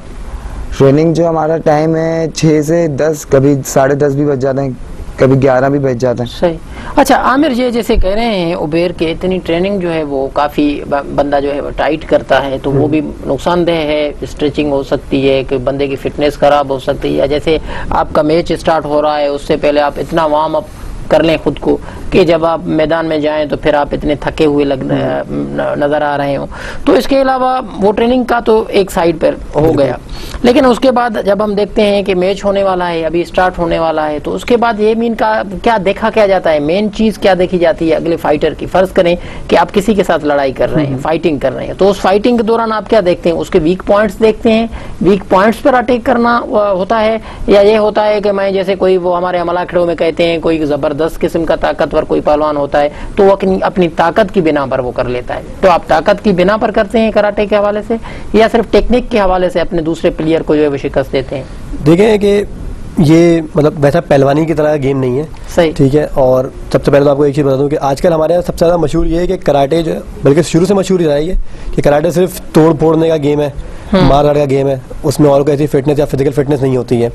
C: ट्रेनिंग जो हमारा टाइम है 6 से 10, कभी 10:30 भी बज जाते हैं, कभी 11 भी बज जाता है।
A: सही। अच्छा आमिर जी, जैसे कह रहे हैं उबेर के इतनी ट्रेनिंग जो है वो काफी बंदा जो है वो टाइट करता है, तो वो भी नुकसानदेह है, स्ट्रेचिंग हो सकती है कि बंदे की फिटनेस खराब हो सकती है, या जैसे आपका मैच स्टार्ट हो रहा है उससे पहले आप इतना वार्म अप कर लें खुद को कि जब आप मैदान में जाएं तो फिर आप इतने थके हुए नजर आ रहे हो, तो इसके अलावा वो ट्रेनिंग का तो एक साइड पर हो गया, लेकिन उसके बाद जब हम देखते हैं कि मैच होने वाला है, अभी स्टार्ट होने वाला है, तो उसके बाद ये मीन का क्या देखा क्या जाता है, मेन चीज क्या देखी जाती है अगले फाइटर की? फर्ज करें कि आप किसी के साथ लड़ाई कर रहे हैं, फाइटिंग कर रहे हैं, तो उस फाइटिंग के दौरान आप क्या देखते हैं? उसके वीक पॉइंट्स देखते हैं, वीक पॉइंट्स पर अटैक करना होता है, या ये होता है कि मैं जैसे कोई वो हमारे अमला खिड़ों में कहते हैं कोई जबरदस्त किस्म का ताकतवर कोई पहलवान होता है तो वो अपनी ताकत की बिना पर वो कर लेता है, तो आप ताकत की बिना पर करते हैं कराटे के हवाले से, या सिर्फ टेक्निक के हवाले से अपने दूसरे प्लेयर को जो है वो शिकस्त देते हैं?
B: देखें कि ये मतलब वैसा पहलवानी की तरह गेम नहीं है। सही। ठीक है। और सबसे पहले तो आपको एक चीज़ बता दूं कि आजकल हमारे यहाँ सबसे ज़्यादा मशहूर ये है कि कराटे जो है, बल्कि शुरू से मशहूर रहा है कि कराटे सिर्फ तोड़ फोड़ने का गेम है, मार काट का गेम है, उसमें और कोई ऐसी फिटनेस या फिजिकल फिटनेस नहीं होती है।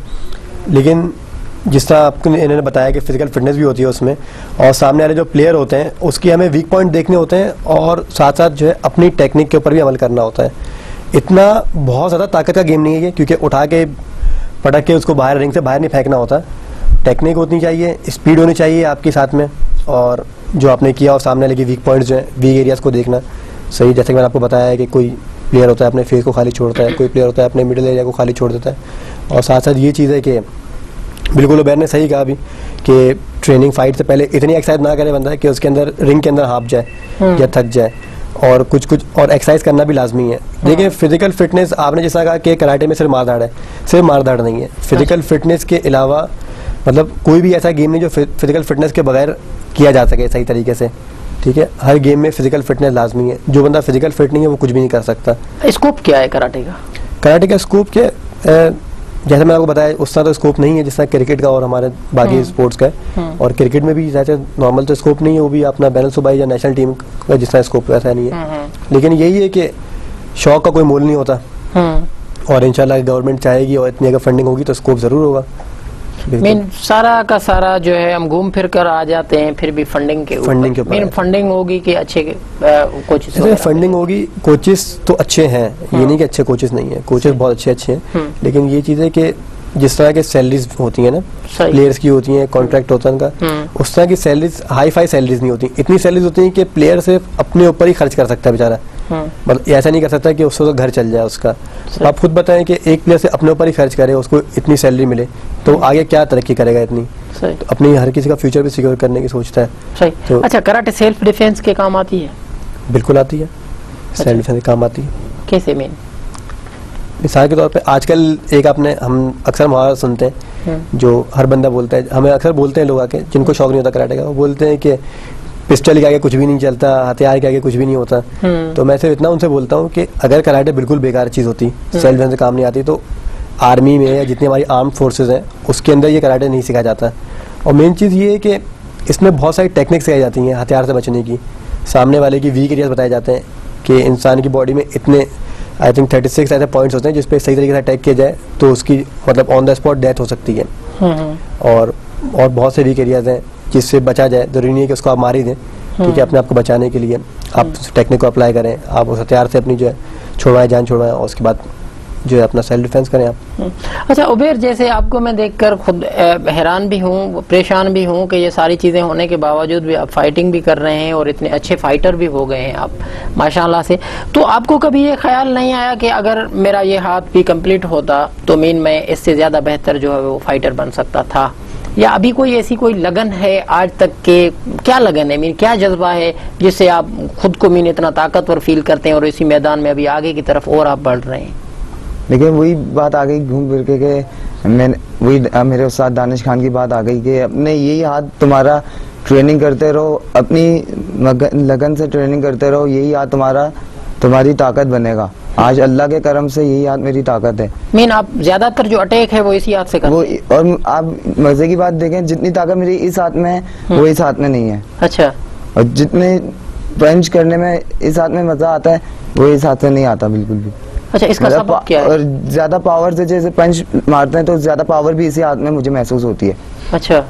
B: लेकिन जिस तरह आपको इन्होंने बताया कि फिजिकल फिटनेस भी होती है उसमें, और सामने वाले जो प्लेयर होते हैं उसकी हमें वीक पॉइंट देखने होते हैं, और साथ साथ जो है अपनी टेक्निक के ऊपर भी अमल करना होता है। इतना बहुत ज़्यादा ताकत का गेम नहीं है ये, क्योंकि उठा के पटक के उसको बाहर रिंग से बाहर नहीं फेंकना होता। टेक्निक होनी चाहिए, स्पीड होनी चाहिए आपके साथ में, और जो आपने किया और सामने लगे वीक पॉइंट्स जो है, वीक एरियाज को देखना, सही, जैसे कि मैंने आपको बताया है कि कोई प्लेयर होता है अपने फेस को खाली छोड़ता है, कोई प्लेयर होता है अपने मिडिल एरिया को खाली छोड़ देता है। और साथ साथ ये चीज़ है कि बिल्कुल उबैर ने सही कहा अभी कि ट्रेनिंग फाइट से पहले इतनी एक्सरसाइज ना करे बंदा कि उसके अंदर रिंग के अंदर हाँप जाए या थक जाए, और कुछ और एक्सरसाइज करना भी लाजमी है। देखिए फिजिकल फिटनेस, आपने जैसा कहा कि कराटे में सिर्फ मारधाड़ है, सिर्फ मारधाड़ नहीं है। फिजिकल फिटनेस के अलावा मतलब कोई भी ऐसा गेम नहीं जो फिजिकल फिटनेस के बगैर किया जा सके सही तरीके से, ठीक है। हर गेम में फिजिकल फिटनेस लाजमी है। जो बंदा फिजिकल फिट नहीं है वो कुछ भी नहीं कर सकता।
A: स्कोप क्या है कराटे का? कराटे
B: का स्कोप क्या, जैसे मैंने आपको बताया उस तरह तो स्कोप नहीं है जिस तरह क्रिकेट का और हमारे बाकी स्पोर्ट्स का है। और क्रिकेट में भी जैसे नॉर्मल तो स्कोप नहीं है, वो भी अपना बैलेंस सूबाई या नेशनल टीम का जिस तरह स्कोप वैसा नहीं है। लेकिन यही है कि शौक का कोई मोल नहीं होता, और इंशाल्लाह गवर्नमेंट चाहेगी और इतनी अगर फंडिंग होगी तो स्कोप जरूर होगा।
A: मीन सारा का सारा जो है हम घूम फिर कर आ जाते हैं, फिर भी फंडिंग के ऊपर मीन फंडिंग होगी कि अच्छे कोचेस,
B: फंडिंग होगी। कोचेस तो अच्छे हैं, ये नहीं कि अच्छे कोचेस नहीं है, कोचेस बहुत अच्छे हैं। लेकिन ये चीज़ है कि जिस तरह के सैलरीज होती है ना प्लेयर्स की होती हैं, कॉन्ट्रैक्ट होता है उनका, उस तरह की सैलरीज हाई फाई सैलरीज नहीं होती। इतनी सैलरीज होती है कि प्लेयर सिर्फ अपने ऊपर ही खर्च कर सकता है बेचारा, मतलब ऐसा नहीं कर सकता कि उससे तो घर चल जाए उसका। आप खुद बताएं कि एक प्लेयर से अपने ऊपर ही खर्च करे, उसको इतनी सैलरी मिले तो आगे क्या तरक्की करेगा इतनी। तो अपनी हर किसी का फ्यूचर भी सिक्योर करने की सोचता है।
A: सही। तो अच्छा, कराटे सेल्फ डिफेंस के काम आती है?
B: बिल्कुल आती है, सेल्फ डिफेंस के काम आती है।
A: कैसे? मेन
B: मिसाल के तौर पे आजकल एक आपने हम अक्सर मुहावरा सुनते हैं जो हर बंदा बोलता है, हमें अक्सर बोलते हैं लोग आके जिनको शौक नहीं होता कराटे का, वो बोलते हैं कि पिस्टल के आगे कुछ भी नहीं चलता, हथियार के आगे कुछ भी नहीं होता। तो मैं सिर्फ इतना उनसे बोलता हूँ कि अगर कराटे बिल्कुल बेकार चीज़ होती, सेल्फ डिफेंस से काम नहीं आती, तो आर्मी में या जितनी हमारी आर्म्ड फोर्सेज हैं उसके अंदर ये कराटे नहीं सिखाया जाता। और मेन चीज़ ये है कि इसमें बहुत सारी टेक्निक्स सिखाई जाती हैं हथियार से बचने की। सामने वाले की वीक एरियाज बताए जाते हैं कि इंसान की बॉडी में इतने आई थिंक 36 ऐसे पॉइंट्स होते हैं जिस पे सही तरीके से अटैक किया जाए तो उसकी मतलब ऑन द स्पॉट डेथ हो सकती है। और बहुत से वीक एरियाज हैं जिससे बचा जाए। जरूरी नहीं है कि उसको आप मार ही दें, ठीक है। अपने आप को बचाने के लिए आप टेक्निक को अप्लाई करें, आप उस हथियार से अपनी जो है छुड़वाएं, जान छुड़वाएं, और उसके बाद जो है अपना सेल्फ डिफेंस करें आप।
A: अच्छा उबैर, जैसे आपको मैं देखकर खुद हैरान भी हूँ, परेशान भी हूँ कि ये सारी चीज़ें होने के बावजूद भी आप फाइटिंग भी कर रहे हैं और इतने अच्छे फाइटर भी हो गए हैं आप माशाल्लाह से। तो आपको कभी ये ख्याल नहीं आया कि अगर मेरा ये हाथ भी कंप्लीट होता तो मीन मैं इससे ज़्यादा बेहतर जो है वो फाइटर बन सकता था? या अभी कोई ऐसी कोई लगन है आज तक के, क्या लगन है, मीन क्या जज्बा है जिससे आप खुद को मीन इतना ताकतवर फील करते हैं और इसी मैदान में अभी आगे की तरफ और आप बढ़ रहे हैं?
C: लेकिन वही बात आ गई घूम फिर के मैंने वही मेरे उस्ताद दानिश खान की बात आ गई कि अपने यही हाथ तुम्हारा ट्रेनिंग करते रहो, अपनी लगन से ट्रेनिंग करते रहो, यही हाथ तुम्हारी ताकत बनेगा। आज अल्लाह के करम से यही हाथ मेरी ताकत है।
A: मीन आप ज्यादातर जो अटैक है वो इसी हाथ से करते हैं?
C: और आप मजे की बात देखें, जितनी ताकत मेरी इस हाथ में है वो इस हाथ में नहीं है।
A: अच्छा।
C: और जितने पंच करने में इस हाथ में मजा आता है वो इस हाथ से नहीं आता बिल्कुल भी।
A: अच्छा, इसका सबब क्या है?
C: और ज्यादा पावर से जैसे पंच मारते हैं तो ज्यादा पावर भी इसी हाथ में मुझे महसूस होती है।
A: अच्छा,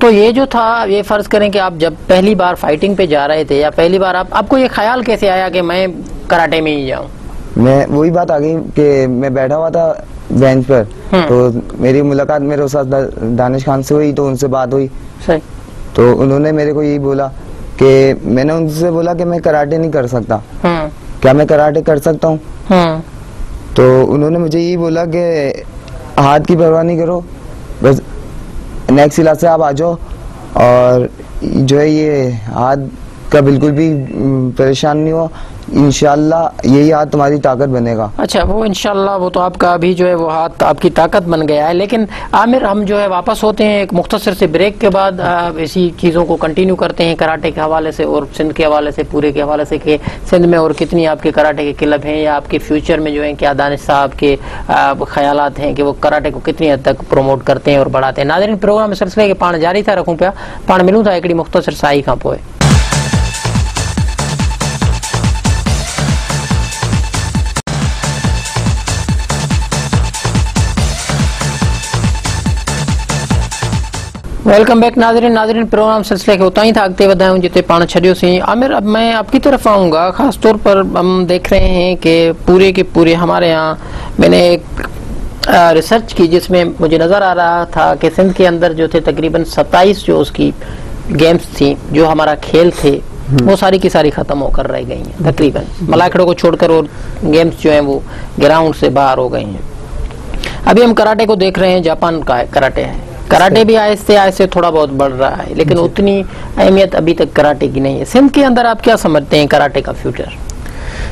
A: तो ये जो था, ये फर्ज करें कि आप जब पहली बार फाइटिंग पे जा रहे थे या पहली बार आपको ये ख्याल कैसे आया कि मैं कराटे में ही जाऊं?
C: मैं वही बात आ गई कि मैं बैठा हुआ था बेंच पर, तो मेरी मुलाकात मेरे उस्ताद दानिश खान से हुई, तो उनसे बात हुई।
A: सही।
C: तो उन्होंने मेरे को यही बोला कि मैंने उनसे बोला कि मैं कराटे नहीं कर सकता, क्या मैं कराटे कर सकता हूँ? तो उन्होंने मुझे यही बोला कि हाथ की परवाह नहीं करो, बस नेक्स्ट इलाज से आप आ जाओ, और जो है ये हाथ का बिल्कुल भी परेशान नहीं हो, इंशाल्लाह यही हाथ तुम्हारी ताकत बनेगा।
A: अच्छा, वो इंशाल्लाह वो तो आपका अभी जो है वो हाथ आपकी ताकत बन गया है। लेकिन आमिर, हम जो है वापस होते हैं एक मुख्तसर से ब्रेक के बाद, इसी चीज़ों को कंटिन्यू करते हैं कराटे के हवाले से और सिंध के हवाले से, पूरे के हवाले से कि सिंध में और कितनी आपके कराटे के क्लब हैं, या आपके फ्यूचर में जो है क्या दानिश साहब के ख्यालात हैं कि वो कराटे को कितनी हद तक प्रमोट करते हैं और बढ़ाते हैं। नाज़रीन, प्रोग्राम सिलसिले के पाण जारी था रखूँ पिया, पाण मिलूँ था हिकिड़ी मुख्तसर साई खां पोइ। वेलकम बैक नाजरीन प्रोग्राम सिलसिले के उतना ही था अगते वधायूं जिते पाण छॾियोसीं। आमिर, अब मैं आपकी तरफ आऊँगा। ख़ास तौर पर हम देख रहे हैं कि पूरे के पूरे हमारे यहाँ, मैंने एक रिसर्च की जिसमें मुझे नज़र आ रहा था कि सिंध के अंदर जो थे तकरीबन 27 जो उसकी गेम्स थी, जो हमारा खेल थे, वो सारी की सारी खत्म होकर रह गई हैं तकरीबन, मलाखड़ों को छोड़कर, और गेम्स जो हैं वो ग्राउंड से बाहर हो गई हैं। अभी हम कराटे को देख रहे हैं, जापान का कराटे है, कराटे भी आहिस्ते आहिस्ते थोड़ा बहुत बढ़ रहा है, लेकिन उतनी अहमियत अभी तक कराटे की नहीं है। सिंध के अंदर आप क्या समझते हैं कराटे का फ्यूचर?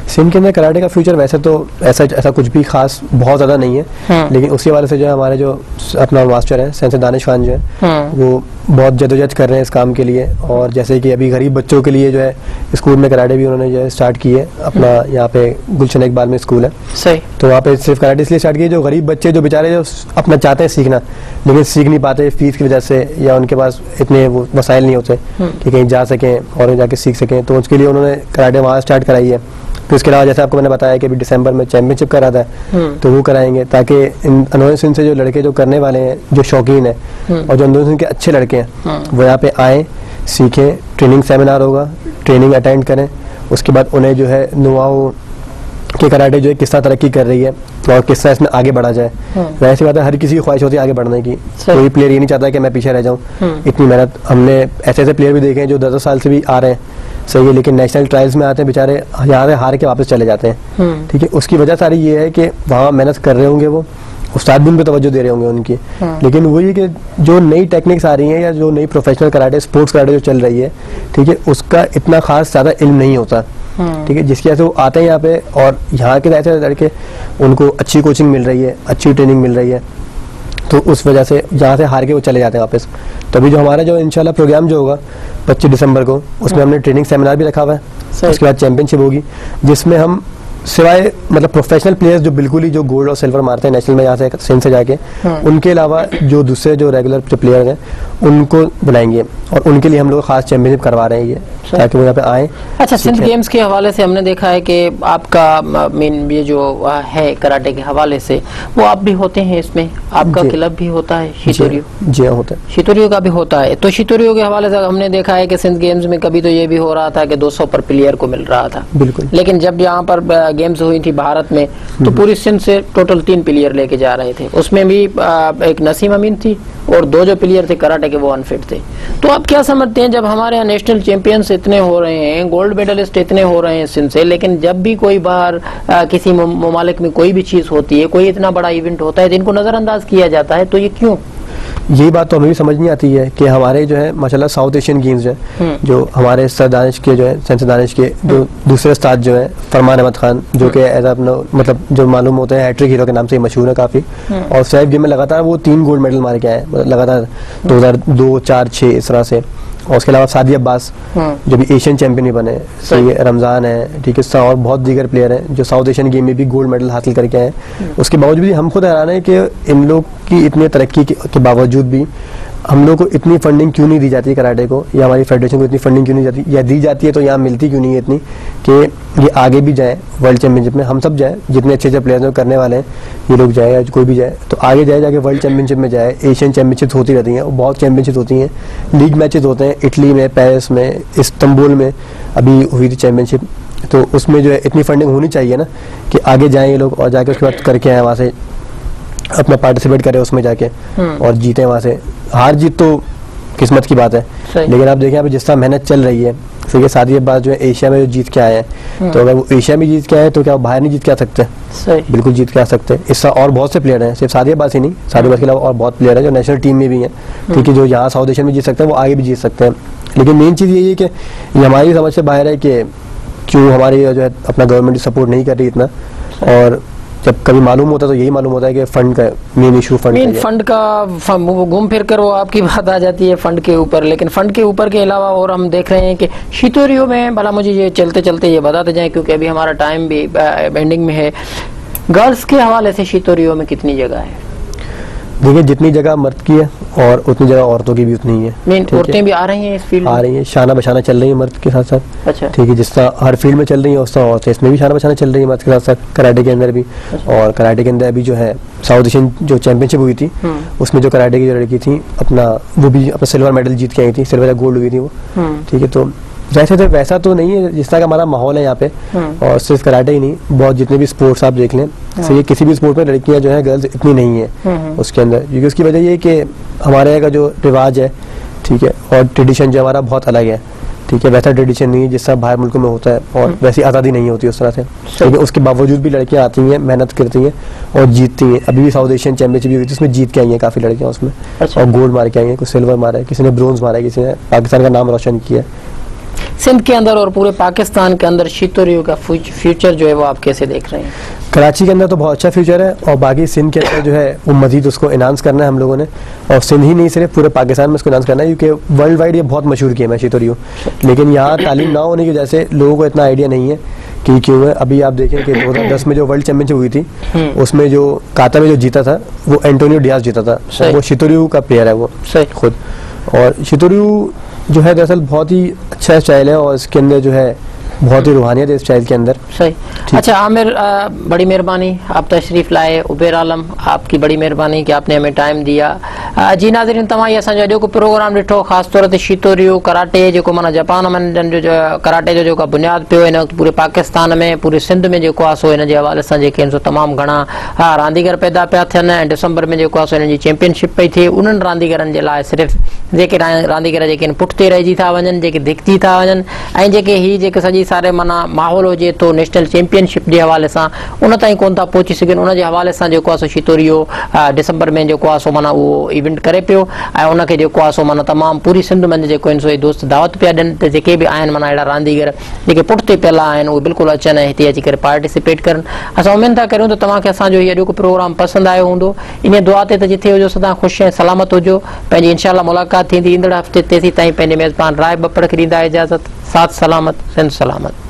B: सिंध के अंदर कराटे का फ्यूचर वैसे तो ऐसा कुछ भी खास बहुत ज़्यादा नहीं है, लेकिन उसके वाले से जो है हमारे जो अपना मास्टर है सेंसे दानिश खान जो है वो बहुत जदोजहद कर रहे हैं इस काम के लिए। और जैसे कि अभी गरीब बच्चों के लिए जो है स्कूल में कराटे भी उन्होंने जो है स्टार्ट की है, अपना यहाँ पे गुलशन इकबाल में स्कूल है, सही, तो वहाँ पे सिर्फ कराटे इसलिए स्टार्ट किए जो गरीब बच्चे जो बेचारे जो अपना चाहते हैं सीखना लेकिन सीख नहीं पाते फीस की वजह से, या उनके पास इतने वो वसाइल नहीं होते कि कहीं जा सकें और जाके सीख सकें, तो उसके लिए उन्होंने कराटे वहाँ स्टार्ट कराई है। तो इसके अलावा जैसे आपको मैंने बताया कि अभी दिसंबर में चैंपियनशिप करा था, तो वो कराएंगे ताकि इन अंदरूनी सिंध से जो लड़के जो करने वाले हैं, जो शौकीन हैं और जो अंदरूनी सिंध के अच्छे लड़के हैं वो यहाँ पे आएँ, सीखें, ट्रेनिंग सेमिनार होगा, ट्रेनिंग अटेंड करें, उसके बाद उन्हें जो है नुआओ कि कराटे जो है किस तरह तरक्की कर रही है और किस तरह इसमें आगे बढ़ा जाए। वैसी बात है, हर किसी की ख्वाहिश होती है आगे बढ़ने की, कोई प्लेयर ये नहीं चाहता कि मैं पीछे रह जाऊं। इतनी मेहनत, हमने ऐसे ऐसे प्लेयर भी देखे हैं जो 10 साल से भी आ रहे हैं, सही है, लेकिन नेशनल ट्रायल्स में आते हैं बेचारे, यहाँ हार के वापस चले जाते हैं। ठीक है, उसकी वजह सारी ये है कि वहाँ मेहनत कर रहे होंगे, वो उस्ताद भी उन पर तवज्जो दे रहे होंगे उनकी, लेकिन वही कि जो नई टेक्निक्स आ रही हैं या जो नई प्रोफेशनल कराटे, स्पोर्ट्स कराटे जो चल रही है, ठीक है, उसका इतना खास ज़्यादा इल्म नहीं होता। ठीक है, जिसकी वजह से वो आते हैं यहाँ पे और यहाँ के ऐसे लड़के उनको अच्छी कोचिंग मिल रही है, अच्छी ट्रेनिंग मिल रही है, तो उस वजह से यहाँ से हार के वो चले जाते हैं वापस। तो अभी जो हमारा जो इंशाल्लाह प्रोग्राम जो होगा 25 दिसंबर को, उसमें हमने ट्रेनिंग सेमिनार भी रखा हुआ है, उसके बाद चैंपियनशिप होगी जिसमें हम सिवाय मतलब प्रोफेशनल प्लेयर्स जो बिल्कुल ही जो गोल्ड और सिल्वर मारते हैं नेशनल में यहाँ से सिंध से जाके, उनके अलावा जो दूसरे जो रेगुलर जो प्लेयर हैं उनको बुलाएंगे और उनके लिए हम लोग खास चैंपियनशिप करवा रहे हैं ये, ताकि वो यहाँ पे आए।
A: अच्छा, सिंध गेम्स के हवाले से हमने देखा है कि आपका मेन ये जो है कराटे के हवाले से वो आप भी होते हैं इसमें, आपका क्लब भी होता है शितोरियो?
B: जी हाँ, होता है,
A: शितोरियो का भी होता है। तो शितोरियो के हवाले से हमने देखा है कि सिंध गेम्स में कभी तो ये भी हो रहा था कि 200 पर प्लेयर को मिल रहा था, बिल्कुल, लेकिन जब यहाँ पर गेम्स हुई थी भारत में तो पूरी सिंध से टोटल 3 प्लेयर लेके जा रहे थे, उसमें भी एक नसीम अमीन थी और 2 जो प्लेयर थे कराटे के वो अनफिट थे। तो आप क्या समझते हैं, जब हमारे यहाँ नेशनल चैंपियंस इतने हो रहे हैं, गोल्ड मेडलिस्ट इतने हो रहे हैं सिंध से, लेकिन जब भी कोई बाहर किसी ममालिक में कोई भी चीज होती है, कोई इतना बड़ा इवेंट होता है तो इनको नजरअंदाज किया जाता है, तो ये क्यों?
B: यही बात तो हमें भी समझ नहीं आती है कि हमारे जो है माशाल्लाह साउथ एशियन गेम्स जो है, जो हमारे सर दानिश के जो है सेंसे दानिश के जो दूसरे उस्ताद जो है फरमान अहमद खान, जो कि एज अपना मतलब जो मालूम होते हैं हैट्रिक हीरो के नाम से ही मशहूर है काफी, और सैफ गेम में लगातार वो 3 गोल्ड मेडल मार के आए लगातार 2002, 4, 6 इस तरह से। और उसके अलावा सादी अब्बास जो भी एशियन चैंपियन भी बने, सही है, रमजान है, ठीक है, और बहुत दीगर प्लेयर हैं जो साउथ एशियन गेम में भी गोल्ड मेडल हासिल करके आए। उसके बावजूद भी हम खुद हैरान है कि इन लोग की इतनी तरक्की के बावजूद भी हम लोग को इतनी फंडिंग क्यों नहीं दी जाती है कराटे को, या हमारी फेडरेशन को इतनी फंडिंग क्यों नहीं जाती, या दी जाती है तो यहाँ मिलती क्यों नहीं है इतनी कि ये आगे भी जाए वर्ल्ड चैंपियनशिप में, हम सब जाए, जितने अच्छे अच्छे प्लेयर्स करने वाले हैं ये लोग जाए या कोई भी जाए तो आगे जाए, जाके वर्ल्ड चैंपियनशिप में जाए। एशियन चैंपियनशिप होती रहती हैं, बहुत चैंपियनशिप होती हैं, लीग मैचेस होते हैं, इटली में, पेरिस में, इस्तांबुल में अभी हुई थी चैंपियनशिप, तो उसमें जो है इतनी फंडिंग होनी चाहिए ना कि आगे जाएँ ये लोग और जाके उसके बाद करके आए, वहाँ से अपना पार्टिसिपेट करें उसमें जाके और जीते वहाँ से। हार जीत तो किस्मत की बात है, लेकिन आप देखें अभी जिस तरह मेहनत चल रही है, फिर ये सादी बात जो है एशिया में जो जीत के आए हैं, तो अगर वो एशिया में जीत के आए तो क्या वो बाहर नहीं जीत के आ सकते? बिल्कुल जीत के आ सकते हैं। इससे और बहुत से प्लेयर हैं, सिर्फ सादी अब्बास ही नहीं, सादी अब्बास के अलावा और बहुत प्लेयर हैं जो नेशनल टीम में भी हैं, ठीक है, जो यहाँ साउथ एशिया में जीत सकते हैं वो आगे भी जीत सकते हैं। लेकिन मेन चीज़ यही है कि ये हमारी समझ से बाहर है कि क्यों हमारी जो है अपना गवर्नमेंट सपोर्ट नहीं कर रही इतना, और जब कभी मालूम होता है तो यही मालूम होता है कि फंड का मेन इशू
A: फंड का घूम फिर कर वो आपकी बात आ जाती है फंड के ऊपर। लेकिन फंड के ऊपर के अलावा और हम देख रहे हैं कि शितोरियो में, भला मुझे ये चलते चलते ये बताते जाएं क्योंकि अभी हमारा टाइम भी एंडिंग में है, गर्ल्स के हवाले से शितोरियो में कितनी जगह है?
B: देखिए जितनी जगह मर्द की है और उतनी जगह औरतों की भी उतनी ही है।
A: मेन औरतें भी आ रही हैं इस फील्ड में?
B: आ रही हैं, शाना बशाना चल रही है मर्द के साथ साथ। अच्छा, ठीक है, जिस तरह हर फील्ड में चल रही है उस तरह औरतें इसमें भी शाना बशाना चल रही है मर्द के साथ साथ, कराटे के अंदर भी। और कराटे के अंदर अभी जो है साउथ एशियन जो चैंपियनशिप हुई थी उसमें जो कराटे की जो लड़की थी अपना वो भी अपना सिल्वर मेडल जीत के आई थी, सिल्वर या गोल्ड हुई थी वो, ठीक है। तो वैसा तो नहीं है जिस तरह का हमारा माहौल है यहाँ पे, और सिर्फ कराटे ही नहीं, बहुत जितने भी स्पोर्ट्स आप देख लें, सही, किसी भी स्पोर्ट में लड़कियां जो है गर्ल्स इतनी नहीं है उसके अंदर, क्योंकि उसकी वजह ये है कि हमारे यहाँ का जो रिवाज है, ठीक है, और ट्रेडिशन जो हमारा बहुत अलग है, ठीक है, वैसा ट्रेडिशन नहीं है जिसका बाहर मुल्कों में होता है, और वैसी आज़ादी नहीं होती उस तरह से। लेकिन उसके बावजूद भी लड़कियां आती हैं, मेहनत करती हैं और जीतती हैं। अभी भी साउथ एशियन चैंपियनशिप हुई थी, उसमें जीत के आई हैं काफ़ी लड़कियां उसमें। और गोल्ड मार के आई हैं, कुछ सिल्वर मारा है, किसी ने ब्रोंज मारा है, किसी ने पाकिस्तान का नाम रोशन किया है।
A: सिंध के अंदर और पूरे पाकिस्तान के अंदर शीतोरियो का फ्यूचर जो है वो आप कैसे देख रहे हैं?
B: कराची के अंदर तो बहुत अच्छा फ्यूचर है, और बाकी सिंध के अंदर जो है वो मजीद उसको इन्हांस करना है हम लोगों ने, और सिंध ही नहीं सिर्फ पूरे पाकिस्तान में उसको इन्हांस करना है, क्योंकि वर्ल्ड वाइड ये बहुत मशहूर गेम है शीतोरियो। लेकिन यहाँ तालीम ना होने की वजह से लोगों को इतना आइडिया नहीं है कि क्यों है। अभी आप देखें कि 2010 में जो वर्ल्ड चैंपियनशिप हुई थी, उसमें जो काता में जो जीता था वो एंटोनियो डियाज जीता था, वो शीतोरियो का प्लेयर है वो खुद। और शीतोरियो जो है दरअसल बहुत ही अच्छा स्टाइल है, और इसके अंदर जो है बहुत ही रूहानियत है इस स्टाइल के अंदर।
A: सही। अच्छा आमिर, बड़ी मेहरबानी आप तशरीफ लाए। उबेर आलम, आपकी बड़ी मेहरबानी कि आपने हमें टाइम दिया। जी नाज़रीन, तमाम असांजो अॼो को प्रोग्राम ॾिठो, ख़ासि तौर ते शीतोरियो कराटे जेको माना जापान में जो कराटे जो जेको बुनियाद पियो हिन वक़्तु पूरे पाकिस्तान में, पूरे सिंध में जेको आहे सो हिन जे हवाले सां जेके आहिनि सो तमामु घणा रांदीगर पैदा पिया थियनि, ऐं डिसंबर में जेको आहे सो हिन जी चैंपियनशिप पई थिए। उन्हनि रांदीगरनि जे लाइ सिर्फ़ु जेके रांदीगर जेके आहिनि पुठिते रहिजी था वञनि, जेके धिकजी था वञनि, ऐं जेके हीअ जेके सॼी सारे माना माहौल हुजे तो नेशनल चैंपियनशिप जे हवाले सां उन ताईं कोन था पहुची सघनि, उन जे हवाले सां जेको आहे सो शीतोरियो डिसंबर में जेको आहे सो माना उहो इवेंट करे पियो, ऐं उनखे जेको आहे सो माना तमामु पूरी सिंध में जेको आहिनि सो दोस्त दावत पिया ॾियनि त जेके बि आहिनि माना अहिड़ा रांदीगर जेके पुठिते पियल आहिनि उहे बिल्कुलु अचनि ऐं हिते अची करे पार्टिसिपेट करनि। असां उमेद था करियूं त तव्हांखे असांजो हीअ अॼोको प्रोग्राम पसंदि आयो हूंदो। इन दुआ ते त जिथे हुजो सदा ख़ुशि ऐं सलामत हुजो। पंहिंजी इंशाअल्लाह मुलाक़ात थींदी ईंदड़ हफ़्ते, तेसीं ताईं पंहिंजे मेज़बान राय बपड़ खे ॾींदा इजाज़त। साथ सलामत, सिंध सलामत।